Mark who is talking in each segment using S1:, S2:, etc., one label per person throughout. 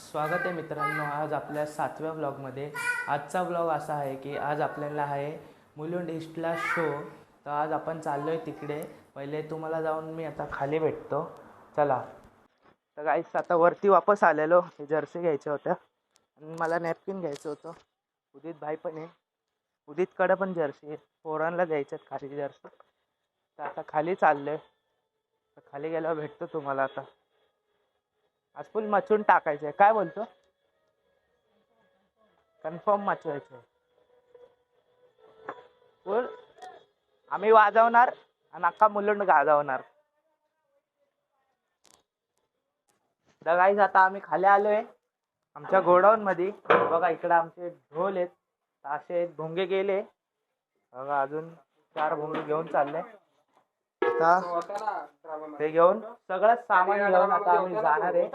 S1: स्वागत आहे मित्रांनो आज आपल्या 7व्या व्लॉगमध्ये। आजचा व्लॉग असा आहे की आज आपल्याला आहे मुलुंड ईस्टला शो। तर आज आपण चाललो आहे तिकडे। पहिले तुम्हाला जाऊन मी आता खाली भेटतो, चला। तर गाईस आता वरती वापस आलेलो, हे जर्सी घ्यायच्या होत्या आणि मला नॅपकिन घ्यायचं होतं। उदित भाई पण आहे, उदितकडे पण जर्सी आहे, पोरांना द्यायच्यात खाली जर्सी। तर आता खाली चाललोय, तर खाली गेल्यावर भेटतो तुम्हाला। आता आज फुल मचून टाकायचं आहे, काय बोलतो? कन्फर्म मचवायचं आहे फुल। आम्ही वाजवणार आणि अख्खा मुलुंड गाजवणार। तर गाईस आता आम्ही खाली आलोय आमच्या गोडाऊन मध्ये। बघा इकडे आमचे ढोल आहेत, ताशे आहेत, भोंगे गेले बघा, अजून 4 भोंगे घेऊन चालले। आता ते घेऊन सगळं सामान घेऊन आता आम्ही जाणार आहे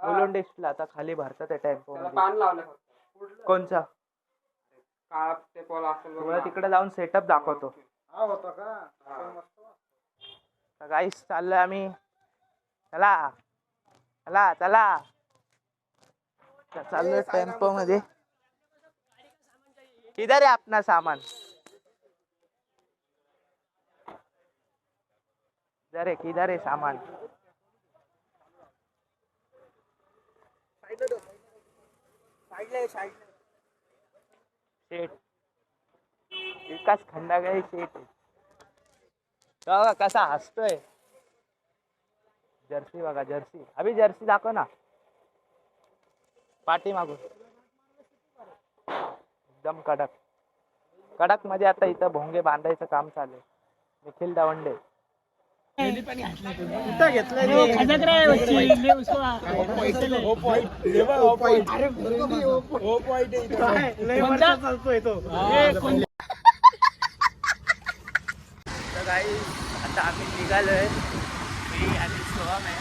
S1: मुलुंड ईस्टला। आता खाली भरतात टेम्पो मध्ये। कोणचा तुला तिकडे जाऊन सेटअप दाखवतो। गाईस चाललोय आम्ही, चला चला चला। चाललोय टेम्पो मध्ये। किधर है अपना सामान? किधर है सामान? शेट विकास खंडागळे शेट बघा कसा हसतोय। जर्सी बघा, जर्सी अभी जर्सी दाखव ना पाठी मागून, एकदम कडक कडक मध्ये। आता इथं भोंगे बांधायचं काम चालू आहे। निखिल दवंडे तर गाईस आता आम्ही निघालोय, मी आणि सोहम आहे।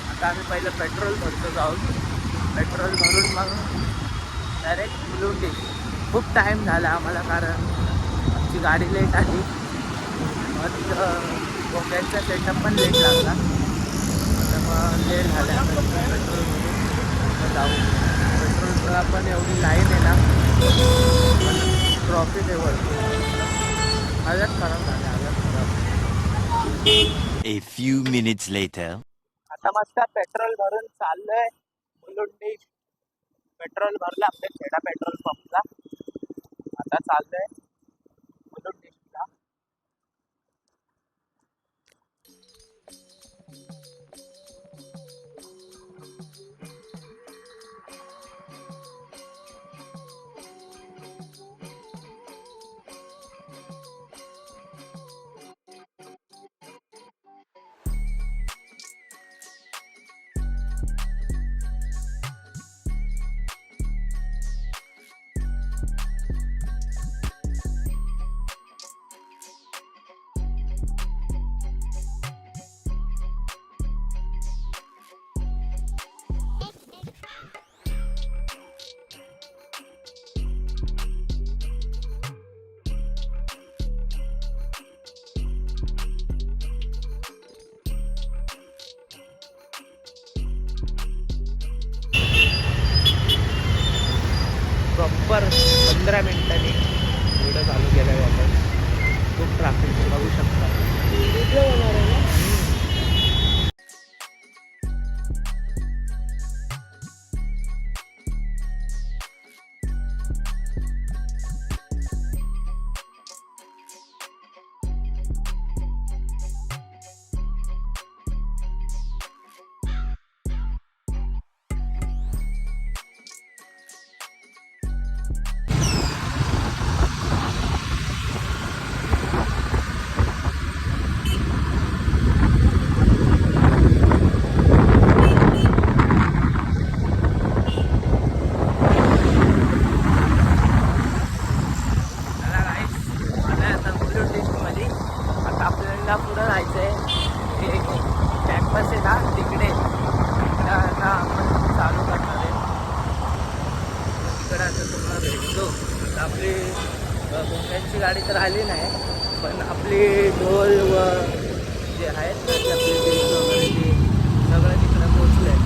S1: आता आम्ही पहिलं पेट्रोल भरतो जाऊन, पेट्रोल भरून मग डायरेक्ट मुलुंड ईस्ट। खूप टाईम झाला आम्हाला, कारण आमची गाडी लेट आली, मग भोंग्यांचा सेटअप पण लेट लागला, तर मग लेट झाला। पेट्रोल भरून जाऊ, पेट्रोलला पण एवढी लाईन आहे ना, पण ट्रॉफिक आहे वरती, हालत खराब झाली, हालत खराब।
S2: A few minutes later.
S1: आता मस्त पेट्रोल भरून चाललोय मुलुंड ईस्ट। पेट्रोल भरलं आपल्या खेडा पेट्रोल पंपला। आता चाललोय मुलुंड ईस्टला। प्रॉपर 15 मिनिटांनी पुढं चालू केलं वापस। खूप ट्रॅफिक बघू शकता। पुढं जायचं आहे, एक कॅम्पस आहे ना तिकडे, आता आपण चालू करणार आहे तिकडं। आता तुम्हाला भेटतो। आपली भोंग्यांची गाडी तर आली नाही, पण आपली ढोल व जे आहेत ना, आपली डिश वगैरे ते सगळं तिकडं पोचलं आहे।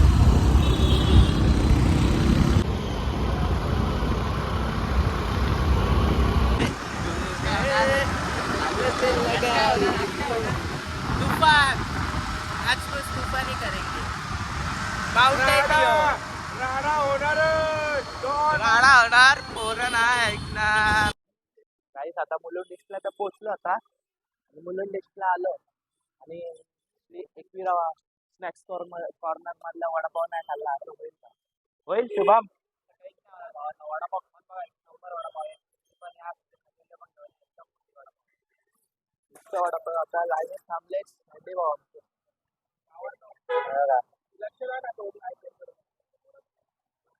S1: होणार पोरं नाही ऐकणार. काहीच आता मुलुंड डिस्कला तर पोहोचलो आता आणि मुलुंड डिस्कला आलो आणि एकविरा स्नॅक्स कॉर्नर मधला वडापाव नाही खाल्ला असं होईल का? होईल शुभम? वडापाव वडापाव वडापाव आता लाईन थांबले भाऊ आमचे.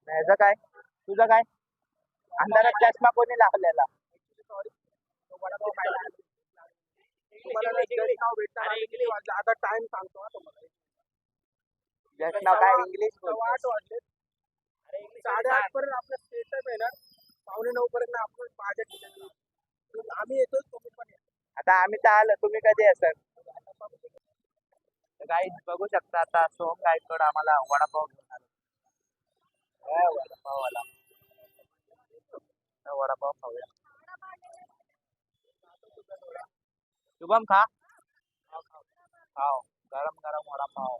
S1: ह्याचं काय तुझं काय अंधारात चष्मा कोणी लावलेला?
S3: आता टाइम सांगतो हा तुम्हाला.
S1: चष्मा काय इंग्लिश बोलतोय?
S3: 8:30 पर्यंत आपलं स्टेटस आहे ना, 8:45 पर्यंत आपण माझ्या ठिकाणी आम्ही येतो, तुम्ही पण या.
S1: आता आम्ही तर आलो तुम्ही कधी असाल? काही बघू शकता आता सोम गायकवाड आम्हाला वडापाव घेऊन आलो. वडापाववाला वडापाव खाऊया. शुभम खा खाओ गरम गरम वडापाव.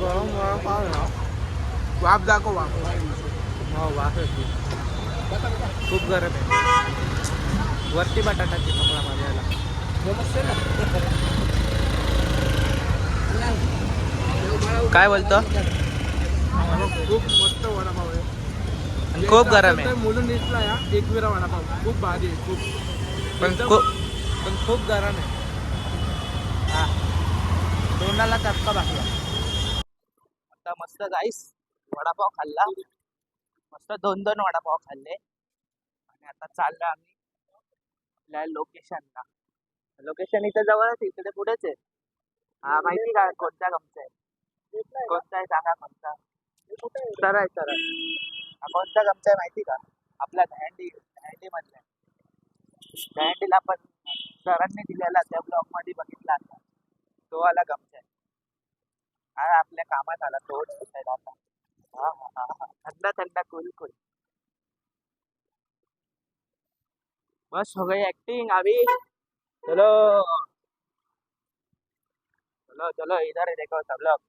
S3: गरम वडापाव ना, वाफ दाखव वाफ.
S1: हो वाफ येते खूप गरम आहे. वरती बटाटा चिकमला मारायला काय बोलतो?
S3: खूप मस्त वडापाव आहे.
S1: खूप गरम आहे
S3: मुलुंड डिस्कला या एकविरा वडापाव खूप भारी आहे. खूप
S1: पण खूप गरम आहे. हा तोंडाला चटका बसला. आता मस्त गाईस वडापाव खाल्ला मस्त 2-2 वडापाव खाल्ले आणि आता चाललो आम्ही आपल्या लोकेशनला. लोकेशन इथे जवळच इकडे पुढेच आहे. हा माहिती का कोणत्या गमचा आहे? कोणता आहे सांगा कोणता? सरळ आहे सरळ. हा कोणता गमचा आहे माहिती का? आपला दहंडी मधला दहंडीला पण सरांनी दिलेला त्या ब्लॉग मध्ये बघितला आता तो वाला गमचा आहे. हा आपल्या कामात आला तोच दिसायला आता. हा हा हा हा ठंडा ठंडा कूल कूल. बस हो गई एक्टिंग अभी. चलो चलो चलो इधर ही देखो सब लोग.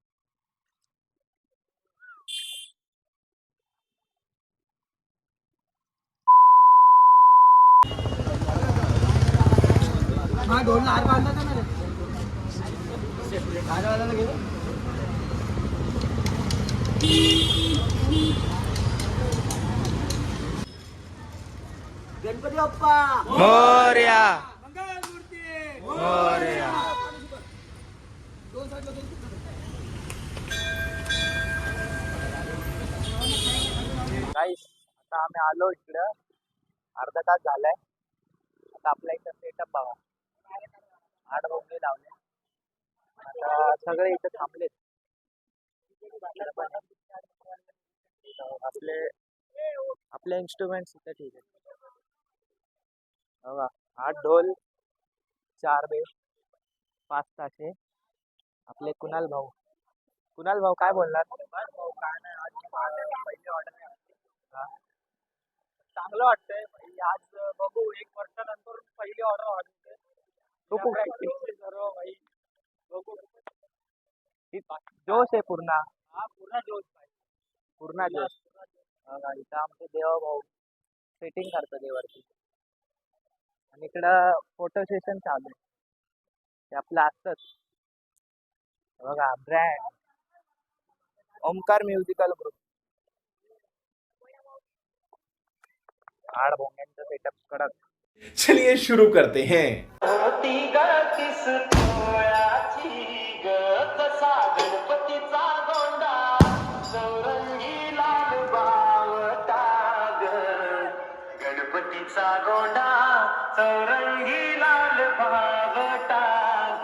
S3: हा ढोलला हार बांधला था ना रे. वाला गेलो. गणपती बाप्पा
S1: मोरया
S3: मंगलमूर्ती
S1: मोरया. गाईस आता आम्ही आलो इकडं अर्धा तास झालाय. आता आपल्या इथं सेटअप बघा 8 बोंबे लावले. आता सगळे इथे थांबलेत. आपले आपले इन्स्ट्रुमेंट्स इथे ठीक आहे बघा. 8 ढोल 4 बेस 5 ताशे. आपले कुणाल भाऊ काय बोलणार? पहिली ऑर्डर चांगलं वाटतंय. आज बघू 1 वर्षानंतर पहिली ऑर्डर वाटते. बघू जोश आहे पूर्ण. पूर्ण जोश इथं आमचे देवा भाऊ सेटिंग करतो देवाची आणि इकडं फोटो सेशन चालू आहे. ते आपलं असतंच बघा ब्रँड ओमकार म्युझिकल ग्रुप. 8 भोंग्यांचं सेटअप कडक.
S4: चलिए शुरू करते हैं.
S5: गणपतीचा गोंडा चौरंगी लाल भावटा ग.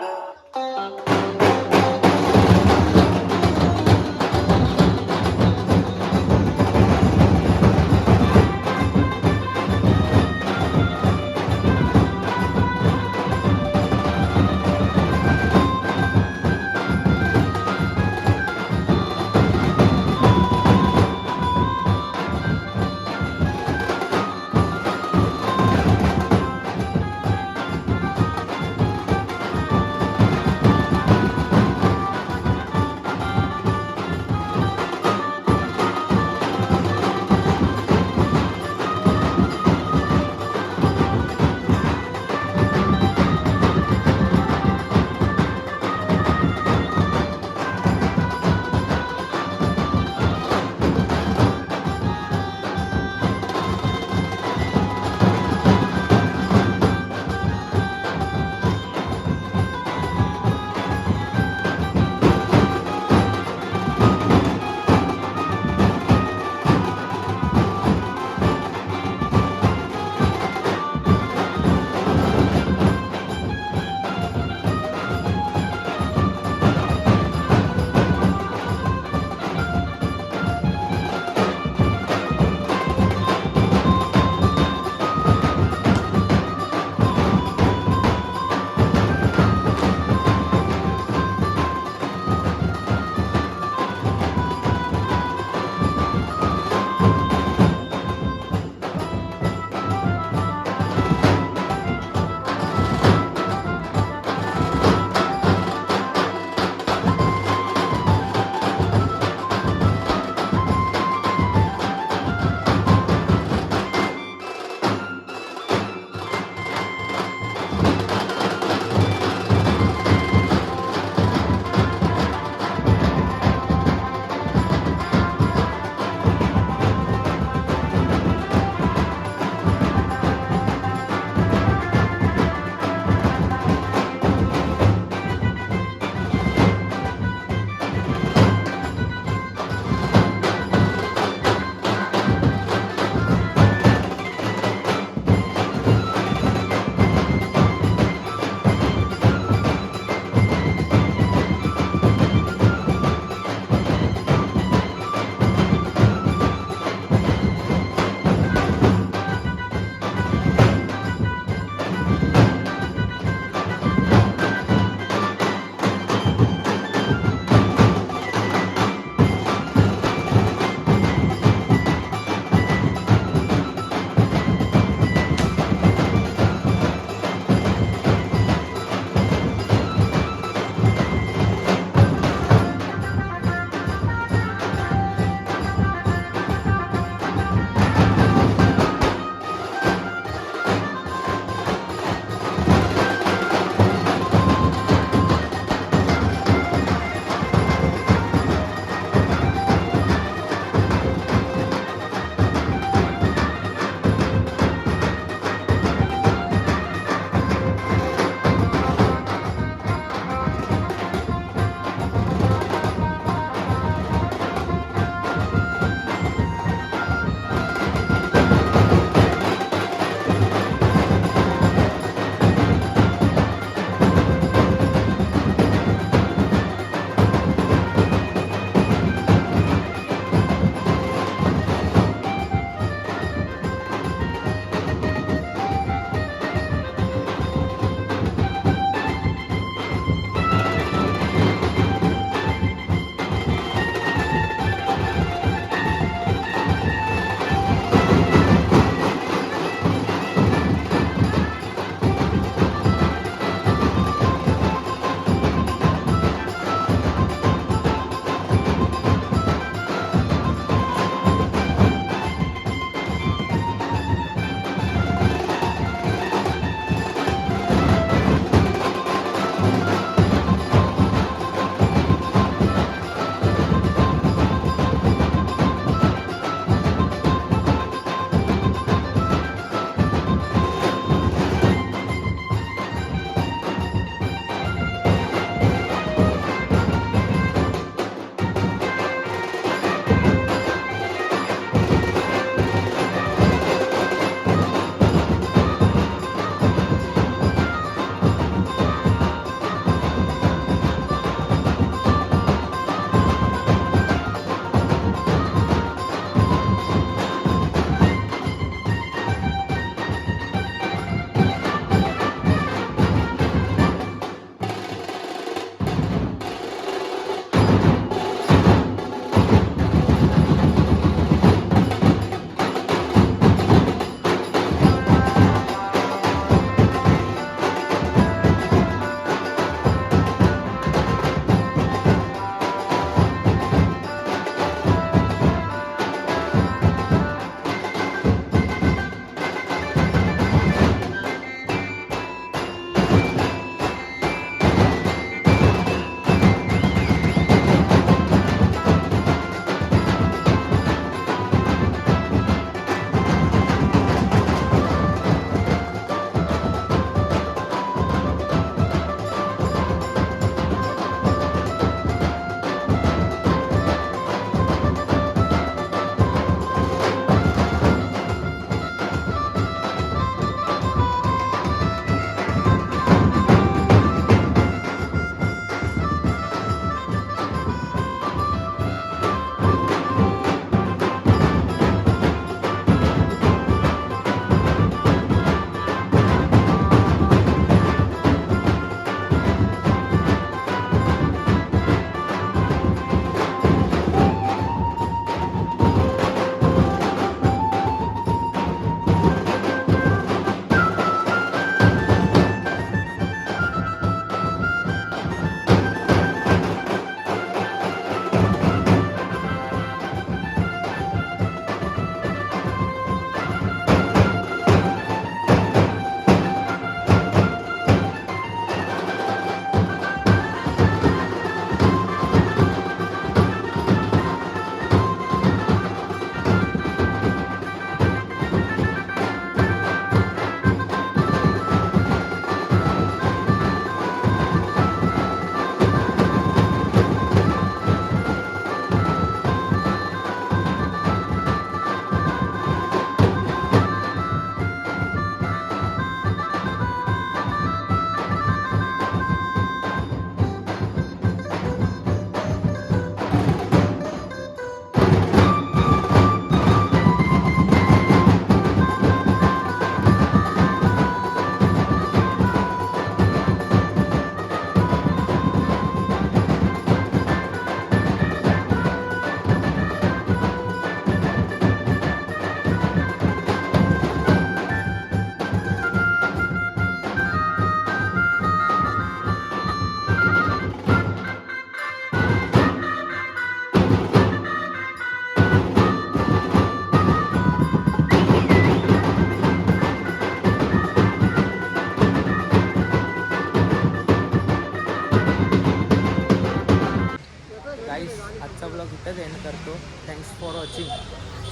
S1: इथंच एंड करतो. Thanks for watching.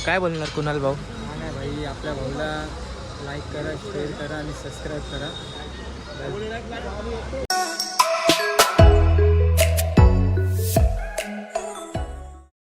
S1: काय बोलणार कुणाल भाऊ?
S3: नाही भाई, आपल्या भाऊला लाईक करा, शेअर करा आणि सबस्क्राईब करा.